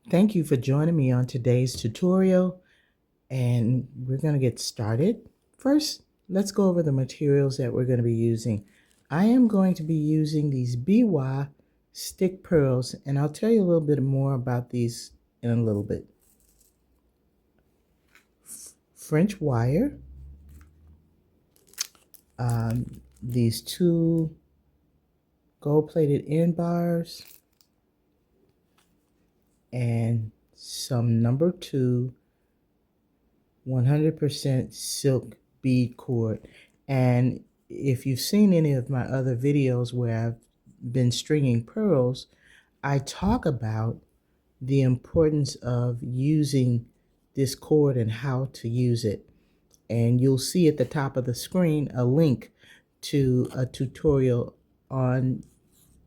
Thank you for joining me on today's tutorial, and we're going to get started. First, let's go over the materials that we're going to be using. I am going to be using these Biwa stick pearls, and I'll tell you a little bit more about these in a little bit. French wire, these two gold-plated end bars, and some number 2 100% silk bead cord. And if you've seen any of my other videos where I've been stringing pearls, I talk about the importance of using this cord and how to use it. And you'll see at the top of the screen a link to a tutorial on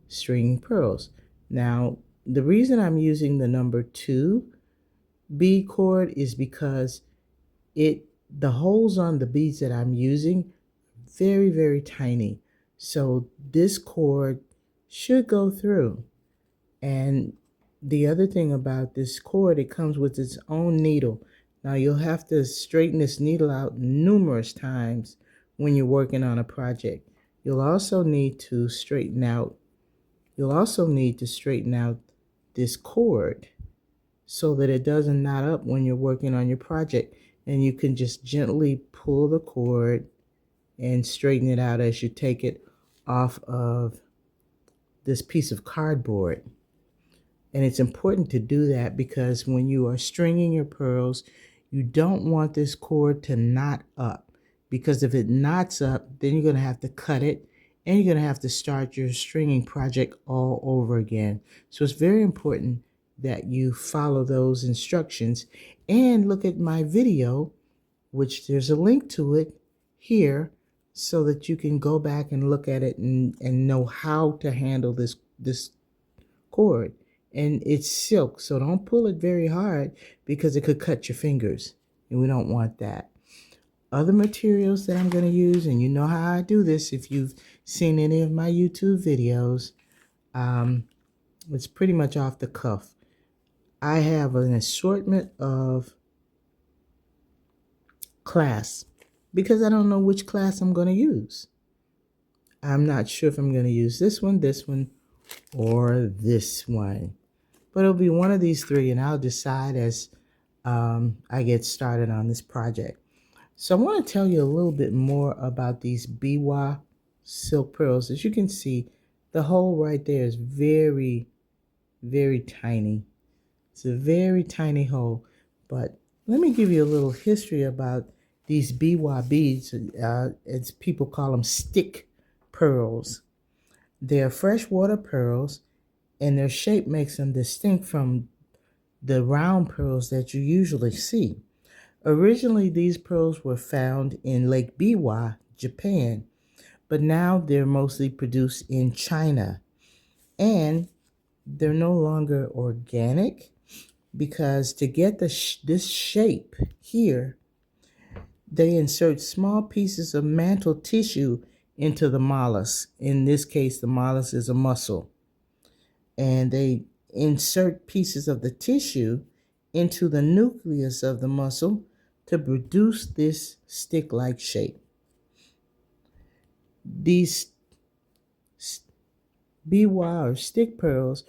stringing pearls. Now, the reason I'm using the number 2 bead cord is because the holes on the beads that I'm using very tiny, so this cord should go through. And the other thing about this cord, it comes with its own needle. Now you'll have to straighten this needle out numerous times when you're working on a project. You'll also need to straighten out this cord so that it doesn't knot up when you're working on your project. And you can just gently pull the cord and straighten it out as you take it off of this piece of cardboard. And it's important to do that because when you are stringing your pearls, you don't want this cord to knot up, because if it knots up, then you're going to have to cut it and you're going to have to start your stringing project all over again. So it's very important that you follow those instructions and look at my video, which there's a link to it here, so that you can go back and look at it and know how to handle this cord. And it's silk, so don't pull it very hard because it could cut your fingers, and we don't want that. Other materials that I'm going to use, and you know how I do this if you've seen any of my YouTube videos, it's pretty much off the cuff. I have an assortment of clasp because I don't know which class I'm going to use. I'm not sure if I'm going to use this one, or this one. But it'll be one of these three, and I'll decide as I get started on this project. So I want to tell you a little bit more about these Biwa silk pearls. As you can see, the hole right there is very tiny. It's a very tiny hole. But let me give you a little history about these Biwa beads. As people call them, stick pearls. They're freshwater pearls, and their shape makes them distinct from the round pearls that you usually see. Originally, these pearls were found in Lake Biwa, Japan, but now they're mostly produced in China. And they're no longer organic because to get this shape here, they insert small pieces of mantle tissue into the mollusk. In this case, the mollusk is a mussel. And they insert pieces of the tissue into the nucleus of the mussel to produce this stick-like shape. These biwa or stick pearls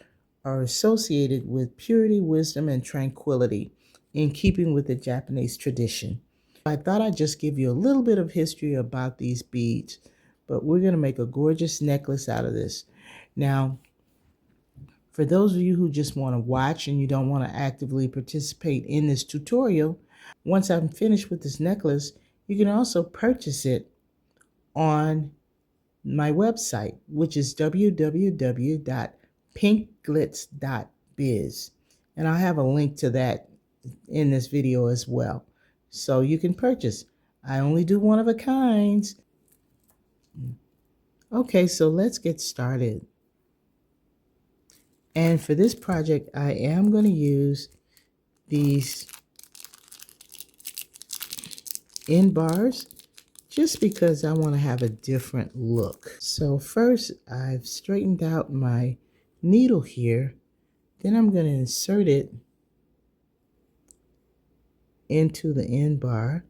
are associated with purity, wisdom, and tranquility, in keeping with the Japanese tradition. I thought I'd just give you a little bit of history about these beads, but we're going to make a gorgeous necklace out of this. Now, for those of you who just want to watch and you don't want to actively participate in this tutorial, once I'm finished with this necklace, you can also purchase it on my website, which is www.pinkglitz.biz. And I'll have a link to that in this video as well. So you can purchase. I only do one of a kinds. Okay, so let's get started. And for this project, I am going to use these end bars just because I want to have a different look. So first, I've straightened out my needle here. Then I'm going to insert it into the end bar.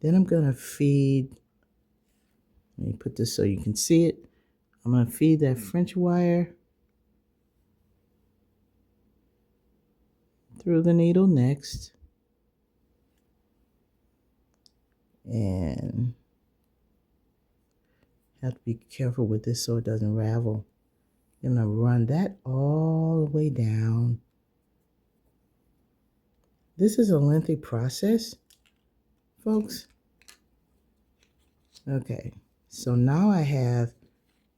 Then I'm going to feed, let me put this so you can see it. I'm going to feed that French wire through the needle next. And have to be careful with this so it doesn't ravel. I'm going to run that all the way down. This is a lengthy process, folks. Okay, so now I have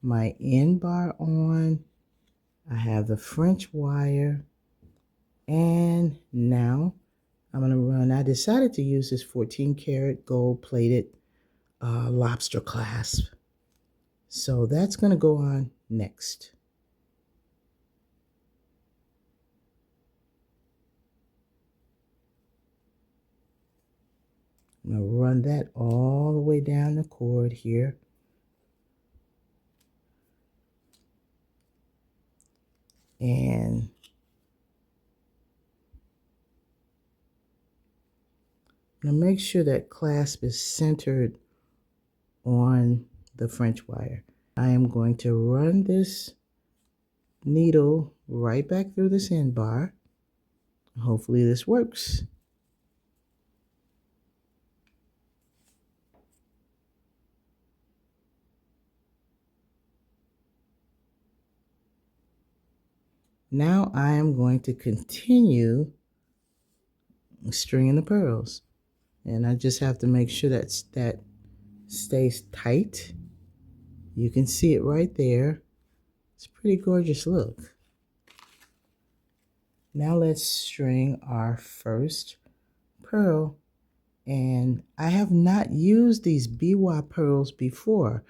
my end bar on. I have the French wire. And now I'm going to run. I decided to use this 14 karat gold plated lobster clasp. So that's going to go on next. I'm going to run that all the way down the cord here. And I'm going to make sure that clasp is centered on the French wire. I am going to run this needle right back through this end bar. Hopefully this works. Now I am going to continue stringing the pearls. And I just have to make sure that stays tight. You can see it right there. It's a pretty gorgeous look. Now let's string our first pearl. And I have not used these Biwa pearls before.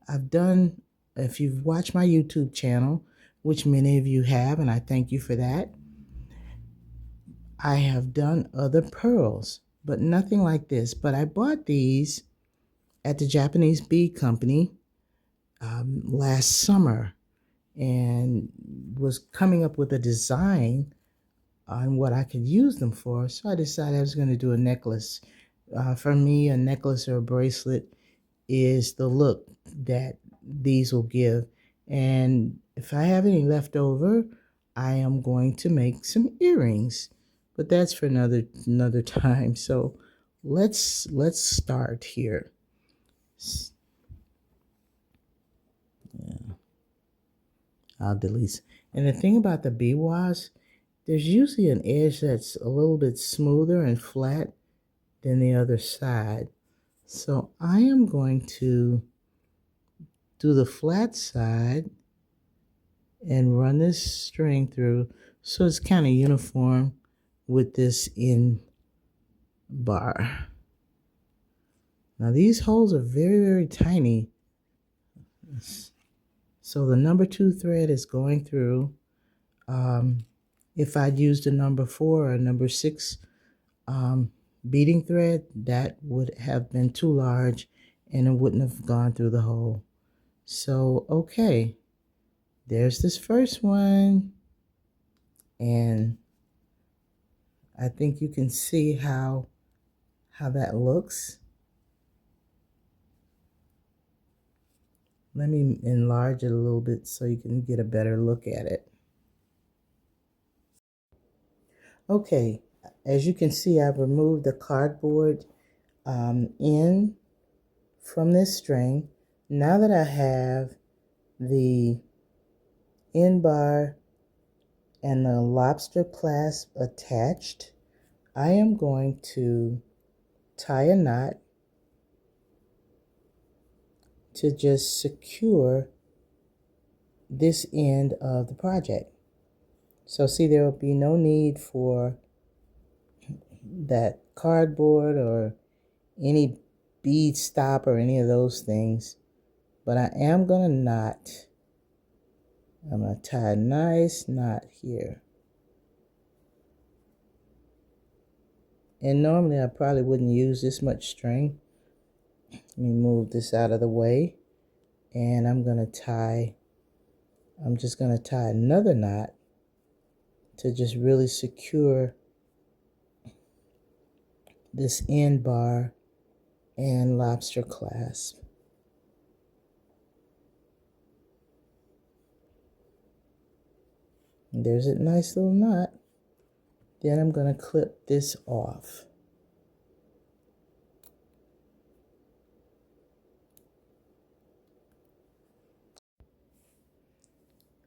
I've done, if you've watched my YouTube channel, which many of you have, and I thank you for that, I have done other pearls, but nothing like this. But I bought these at the Japanese bead company last summer and was coming up with a design on what I could use them for. So I decided I was going to do a necklace. For me, a necklace or a bracelet is the look that these will give. And if I have any left over, I am going to make some earrings. But that's for another time. So let's start here. Yeah, I'll delete. And the thing about the biwas, there's usually an edge that's a little bit smoother and flat than the other side. So I am going to do the flat side and run this string through so it's kind of uniform with this end bar. Now these holes are very, very tiny. So the number 2 thread is going through. If I'd used a number 4 or a number 6 beading thread, that would have been too large and it wouldn't have gone through the hole. So, okay, there's this first one. And I think you can see how that looks. Let me enlarge it a little bit so you can get a better look at it. Okay, as you can see, I've removed the cardboard end from this string. Now that I have the end bar and the lobster clasp attached, I am going to tie a knot to just secure this end of the project. So see, there will be no need for that cardboard or any bead stop or any of those things. But I am going to knot. I'm going to tie a nice knot here. And normally I probably wouldn't use this much string. Let me move this out of the way. And I'm just going to tie another knot to just really secure this end bar and lobster clasp. And there's a nice little knot. Then I'm going to clip this off.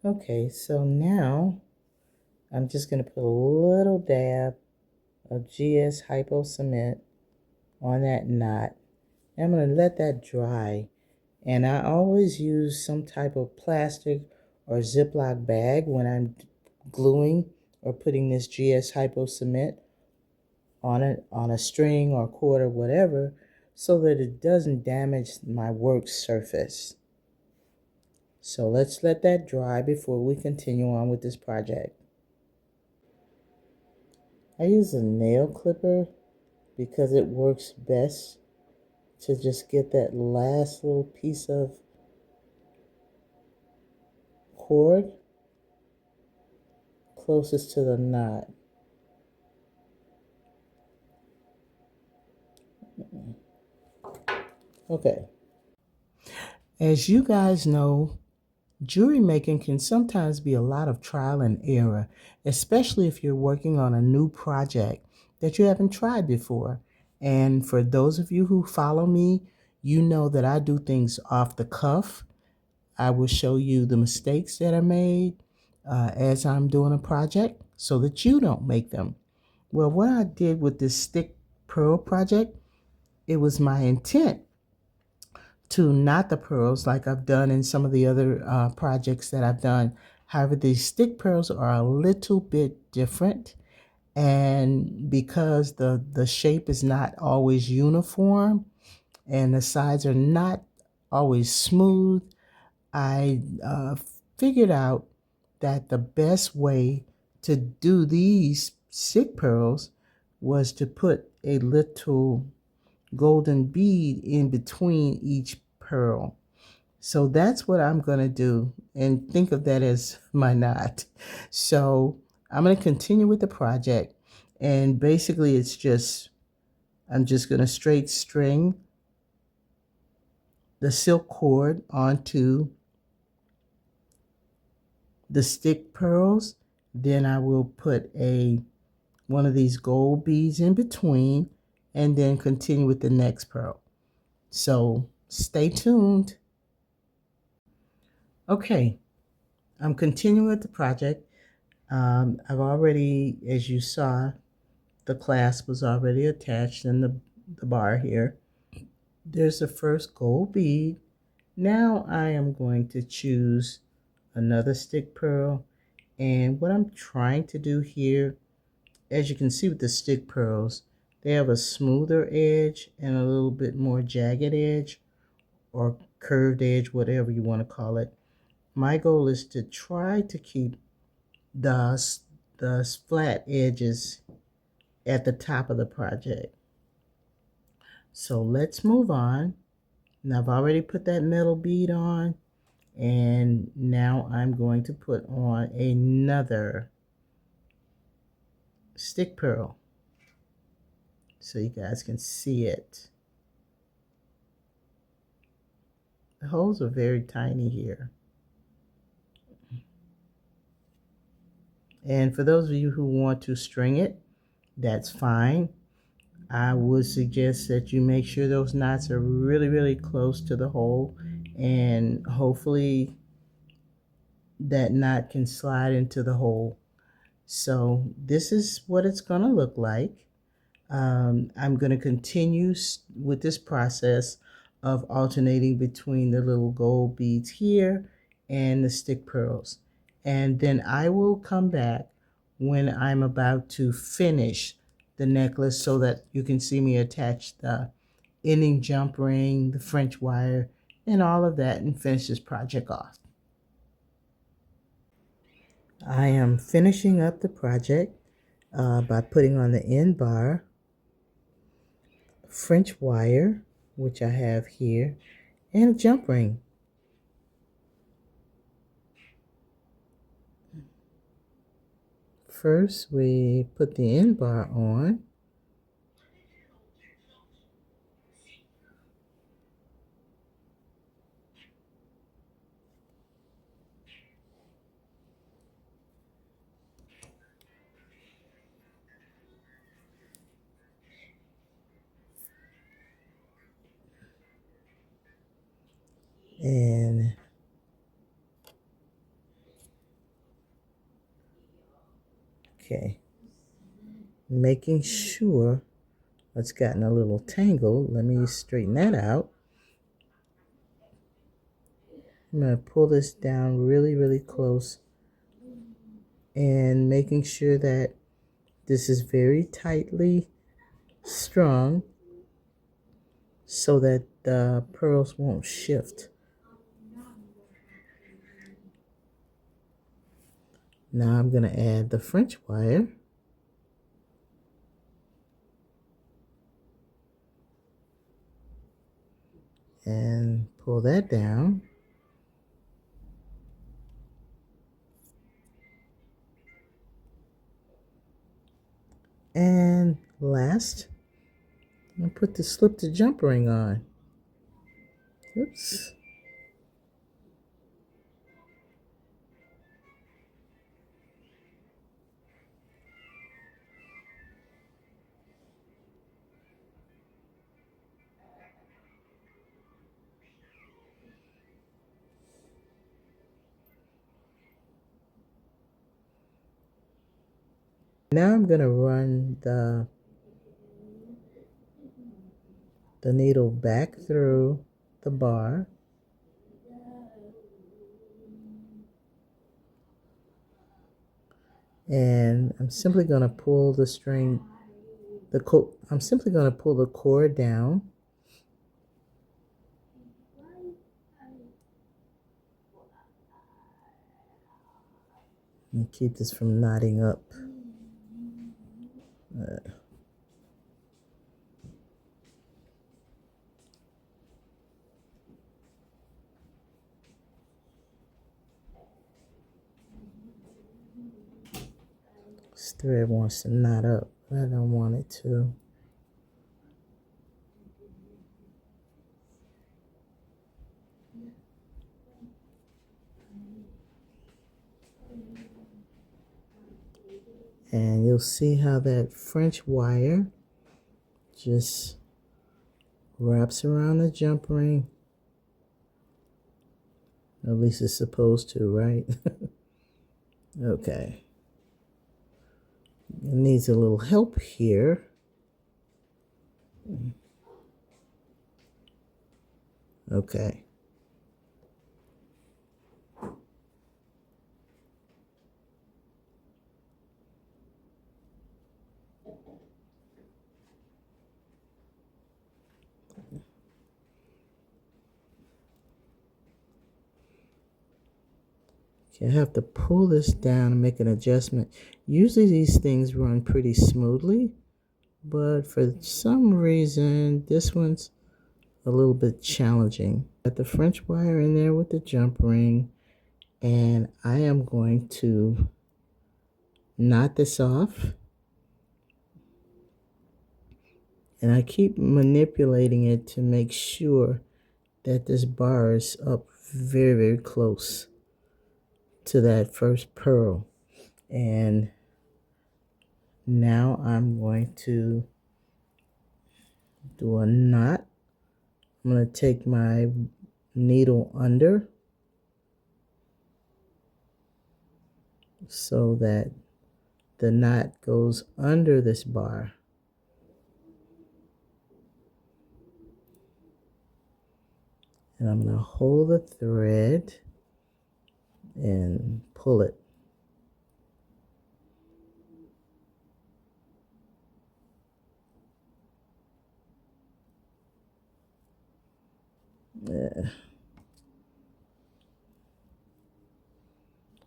Okay, so now I'm just going to put a little dab of GS Hypo Cement on that knot. I'm going to let that dry. And I always use some type of plastic or Ziploc bag when I'm gluing or putting this GS Hypo Cement on a string or cord or whatever, so that it doesn't damage my work surface. So let's let that dry before we continue on with this project. I use a nail clipper because it works best to just get that last little piece of cord closest to the knot. Okay. As you guys know, jewelry making can sometimes be a lot of trial and error, especially if you're working on a new project that you haven't tried before. And for those of you who follow me, you know that I do things off the cuff. I will show you the mistakes that are made as I'm doing a project so that you don't make them. Well, what I did with this stick pearl project, it was my intent to knot the pearls like I've done in some of the other projects that I've done. However, these stick pearls are a little bit different, and because the shape is not always uniform and the sides are not always smooth, I figured out that the best way to do these stick pearls was to put a little golden bead in between each pearl. So that's what I'm going to do, and think of that as my knot. So I'm going to continue with the project, and basically I'm just going to straight string the silk cord onto the stick pearls. Then I will put one of these gold beads in between, and then continue with the next pearl. So stay tuned. Okay, I'm continuing with the project. I've already, as you saw, the clasp was already attached in the bar here. There's the first gold bead. Now I am going to choose another stick pearl. And what I'm trying to do here, as you can see with the stick pearls, they have a smoother edge and a little bit more jagged edge or curved edge, whatever you want to call it. My goal is to try to keep the flat edges at the top of the project. So let's move on. Now I've already put that metal bead on, and now I'm going to put on another stick pearl so you guys can see it. The holes are very tiny here. And for those of you who want to string it, that's fine. I would suggest that you make sure those knots are really, really close to the hole, and hopefully that knot can slide into the hole. So this is what it's going to look like. I'm going to continue with this process of alternating between the little gold beads here and the stick pearls. And then I will come back when I'm about to finish the necklace so that you can see me attach the ending jump ring, the French wire, and all of that, and finish this project off. I am finishing up the project by putting on the end bar, French wire, which I have here, and a jump ring. First, we put the end bar on, And okay, making sure it's gotten a little tangled. Let me straighten that out. I'm going to pull this down really, really close and making sure that this is very tightly strung so that the pearls won't shift. Now I'm going to add the French wire. And pull that down. And last, I'm going to slip the jump ring on. Oops. Now I'm going to run the needle back through the bar. And I'm simply going to pull the string, I'm simply going to pull the cord down. And keep this from knotting up. This thread wants to knot up, but I don't want it to. And you'll see how that French wire just wraps around the jump ring. At least it's supposed to, right? Okay. It needs a little help here. Okay. Okay, I have to pull this down and make an adjustment. Usually these things run pretty smoothly, but for some reason this one's a little bit challenging. Got the French wire in there with the jump ring, and I am going to knot this off. And I keep manipulating it to make sure that this bar is up very, very close to that first pearl. And now I'm going to do a knot. I'm going to take my needle under so that the knot goes under this bar. And I'm going to hold the thread and pull it.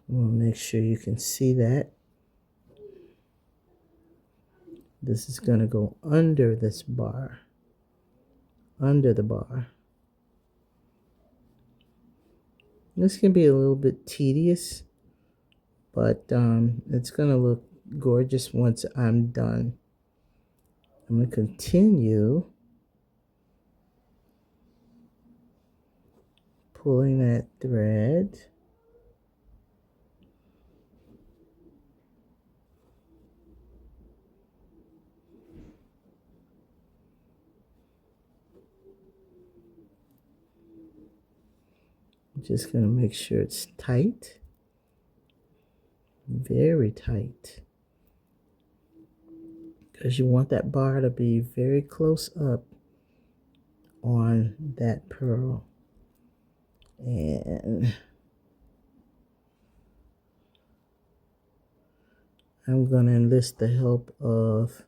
We'll make sure you can see that. This is going to go under this bar, under the bar. This can be a little bit tedious, but it's going to look gorgeous once I'm done. I'm going to continue pulling that thread. Just going to make sure it's tight, very tight, because you want that bar to be very close up on that pearl. And I'm going to enlist the help of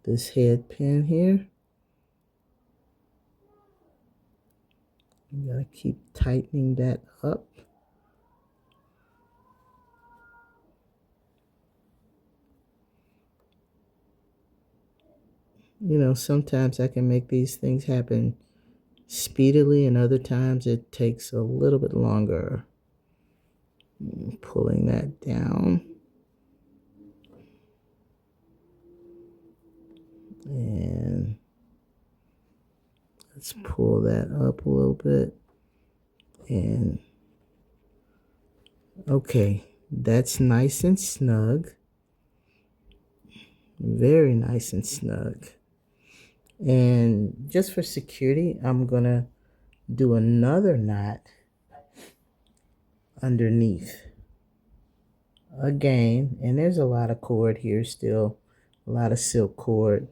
this head pin here. You gotta keep tightening that up. You know, sometimes I can make these things happen speedily, and other times it takes a little bit longer. Pulling that down. And let's pull that up a little bit. And okay, that's nice and snug. Very nice and snug. And just for security, I'm gonna do another knot underneath again. And there's a lot of cord here still, a lot of silk cord,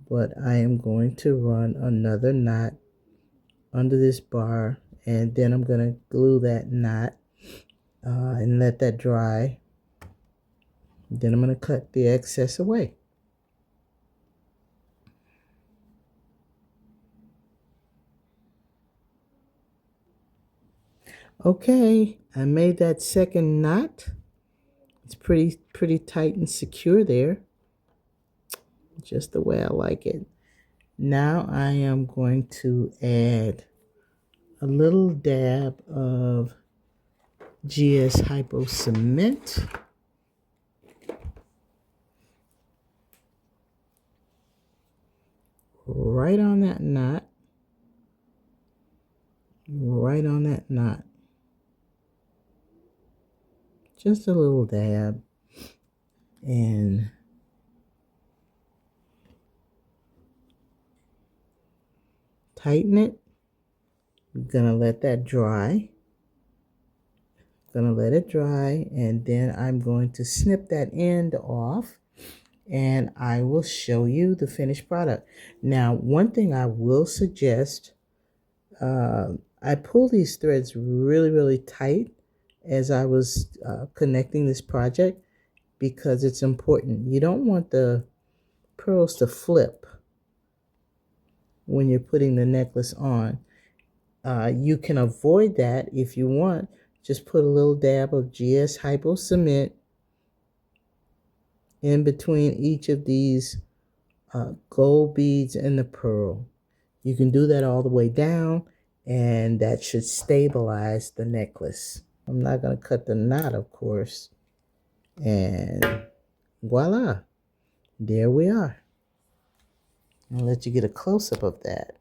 but I am going to run another knot under this bar, and then I'm going to glue that knot and let that dry. Then I'm going to cut the excess away. Okay, I made that second knot. It's pretty tight and secure there, just the way I like it. Now I am going to add a little dab of GS Hypo Cement. Right on that knot. Right on that knot. Just a little dab. And tighten it. I'm gonna let that dry. Gonna let it dry, and then I'm going to snip that end off, and I will show you the finished product. Now, one thing I will suggest, I pull these threads really tight as I was connecting this project, because it's important. You don't want the pearls to flip when you're putting the necklace on. You can avoid that if you want. Just put a little dab of GS Hypo Cement in between each of these gold beads and the pearl. You can do that all the way down, and that should stabilize the necklace. I'm not going to cut the knot, of course. And voila, there we are. I'll let you get a close-up of that.